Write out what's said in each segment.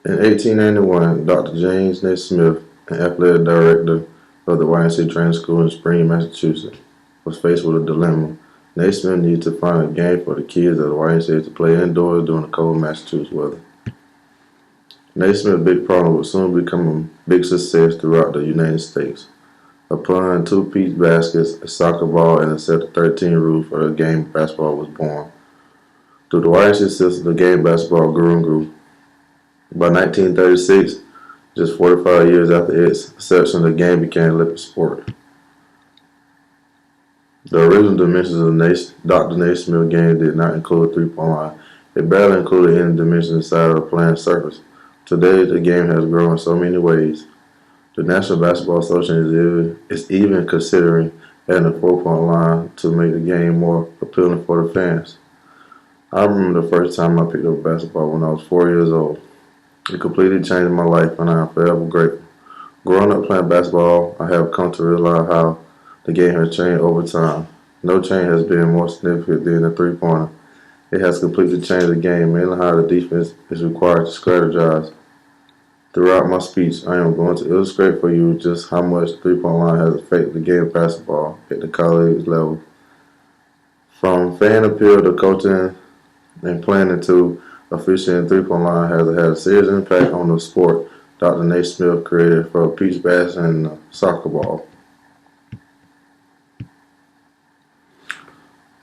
In 1891, Dr. James Naismith, an athletic director of the YMCA Training School in Spring, Massachusetts, was faced with a dilemma. Naismith needed to find a game for the kids at the YMCA to play indoors during the cold Massachusetts weather. Naismith's big problem would soon become a big success throughout the United States. Upon two peach baskets, a soccer ball, and a set of 13 rules for the game of basketball was born. Through the YMCA system, the game of basketball grew and grew. By 1936, just 45 years after its inception, the game became an Olympic sport. The original dimensions of the Dr. Naismith game did not include a three-point line. It barely included any dimensions inside of the playing surface. Today, the game has grown in so many ways. The National Basketball Association is even considering adding a four-point line to make the game more appealing for the fans. I remember the first time I picked up basketball when I was 4 years old. It completely changed my life, and I am forever grateful. Growing up playing basketball, I have come to realize how the game has changed over time. No change has been more significant than the three-pointer. It has completely changed the game, mainly how the defense is required to strategize. Throughout my speech, I am going to illustrate for you just how much the three-point line has affected the game of basketball at the college level. From fan appeal to coaching and planning to officiating, three-point line has had a serious impact on the sport Dr. Naismith created for peach basket and soccer ball.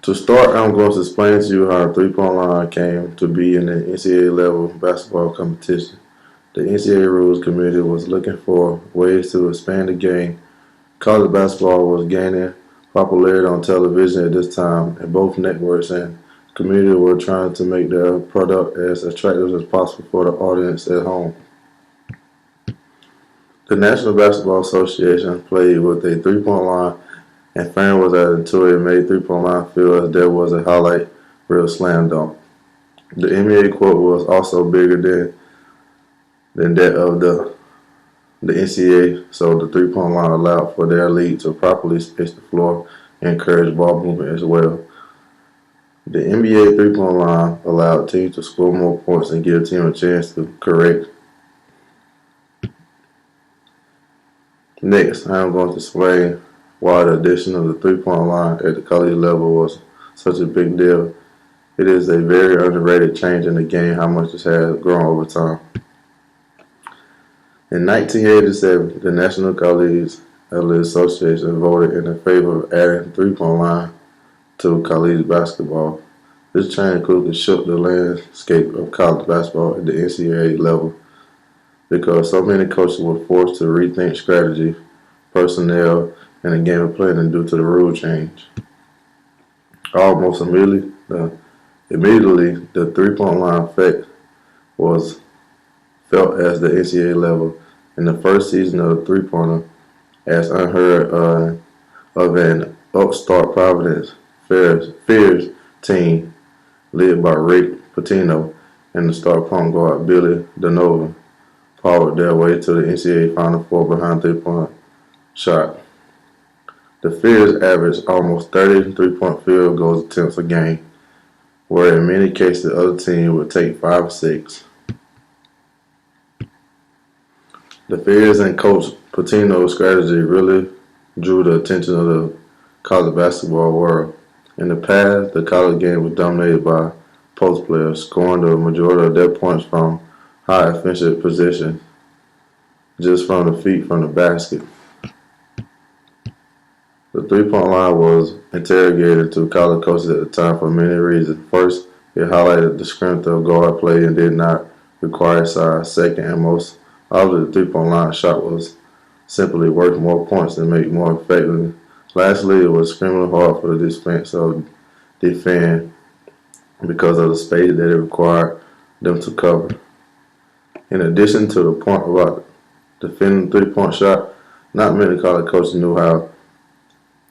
To start, I'm going to explain to you how the three-point line came to be in the NCAA level basketball competition. The NCAA Rules Committee was looking for ways to expand the game. College basketball was gaining popularity on television at this time, and both networks and community were trying to make their product as attractive as possible for the audience at home. The National Basketball Association played with a three-point line, and fans was added to it and made three-point line feel as there was a highlight reel slam dunk. The NBA quote was also bigger than that of the NCAA, so the three-point line allowed for their league to properly space the floor and encourage ball movement as well. The NBA three-point line allowed teams to score more points and give a team a chance to correct. Next, I am going to explain why the addition of the three-point line at the college level was such a big deal. It is a very underrated change in the game, how much it has grown over time. In 1987, the National College Athletic Association voted in favor of adding three-point line to college basketball. This change quickly shook the landscape of college basketball at the NCAA level because so many coaches were forced to rethink strategy, personnel, and the game of planning due to the rule change. Almost immediately, the three-point line effect was felt as the NCAA level. In the first season of the three-pointer, as unheard of an upstart Providence Fears team led by Rick Pitino and the star point guard Billy Donovan powered their way to the NCAA Final Four behind three-point shot. The Fears averaged almost 30 three-point field goals attempts a game, where in many cases the other team would take 5 or 6. The Fears and Coach Pitino's strategy really drew the attention of the college basketball world. In the past, the college game was dominated by post players, scoring the majority of their points from high efficient positions, just from the feet from the basket. The three-point line was interrogated to college coaches at the time for many reasons. First, it highlighted the strength of guard play and did not require size. Second, and most often, the three-point line shot was simply worth more points and make more effective. Lastly, it was extremely hard for the defense of defend because of the space that it required them to cover. In addition to the point about defending the three-point shot, not many college coaches knew how.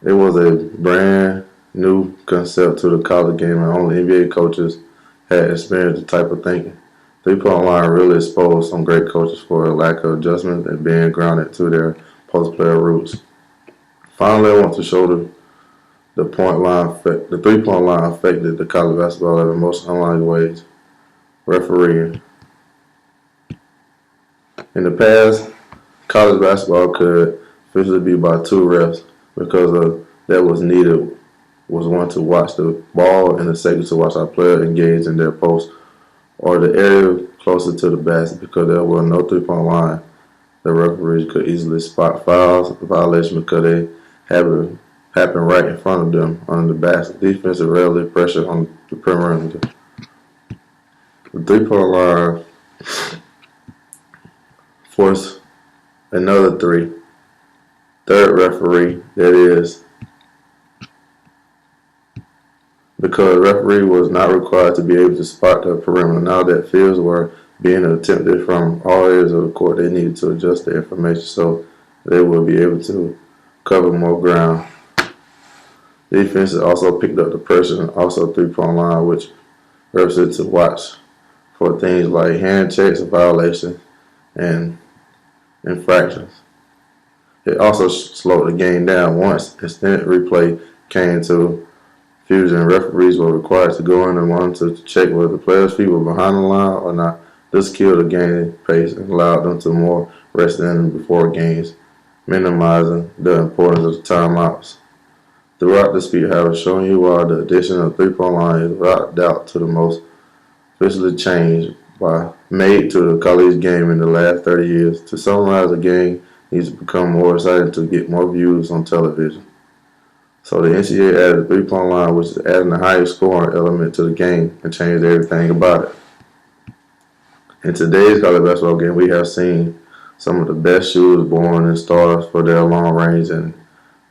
It was a brand new concept to the college game, and only NBA coaches had experienced the type of thinking. Three-point line really exposed some great coaches for a lack of adjustment and being grounded to their post-player roots. Finally, I want to show the three-point line affected the college basketball in the most unlikely ways. Refereeing. In the past, college basketball could officially be by 2 refs because of that was needed was one to watch the ball and the second to watch our player engage in their post or the area closer to the basket because there was no 3-point line. The referees could easily spot fouls, violations because they happen right in front of them on the basket. Defense is rarely pressure on the perimeter. The 3-point line force another three. Third referee, that is, because the referee was not required to be able to spot the perimeter. Now that fields were being attempted from all areas of the court, they needed to adjust the information so they would be able to cover more ground. Defenses also picked up the pressure and also 3-point line, which refs to watch for things like hand checks, violations, and infractions. It also slowed the game down once instant replay came to fusion. Referees were required to go in and monitor to check whether the players' feet were behind the line or not. This killed the game pace and allowed them to more rest in before games, minimizing the importance of the timeouts. Throughout the speed, however, showing you why the addition of 3-point line is without doubt to the most officially changed made to the college game in the last 30 years. To summarize, the game needs to become more exciting to get more views on television. So the NCAA added a 3-point line, which is adding a higher scoring element to the game and changed everything about it. In today's college basketball game, we have seen some of the best shooters born and stars for their long range and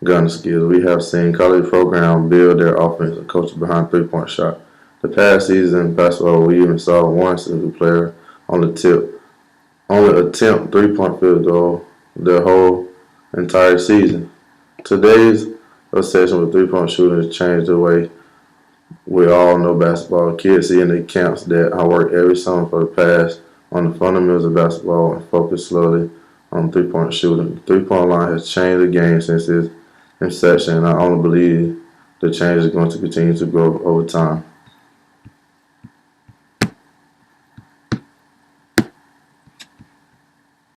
gun skills. We have seen college programs build their offense and coach behind 3-point shot. The past season in basketball, we even saw one single player only attempt 3-point field goal the whole entire season. Today's obsession with 3-point shooting has changed the way we all know basketball. Kids see in the camps that I worked every summer for the past on the fundamentals of basketball and focus slowly on 3-point shooting. The 3-point line has changed the game since its inception, and I only believe the change is going to continue to grow over time.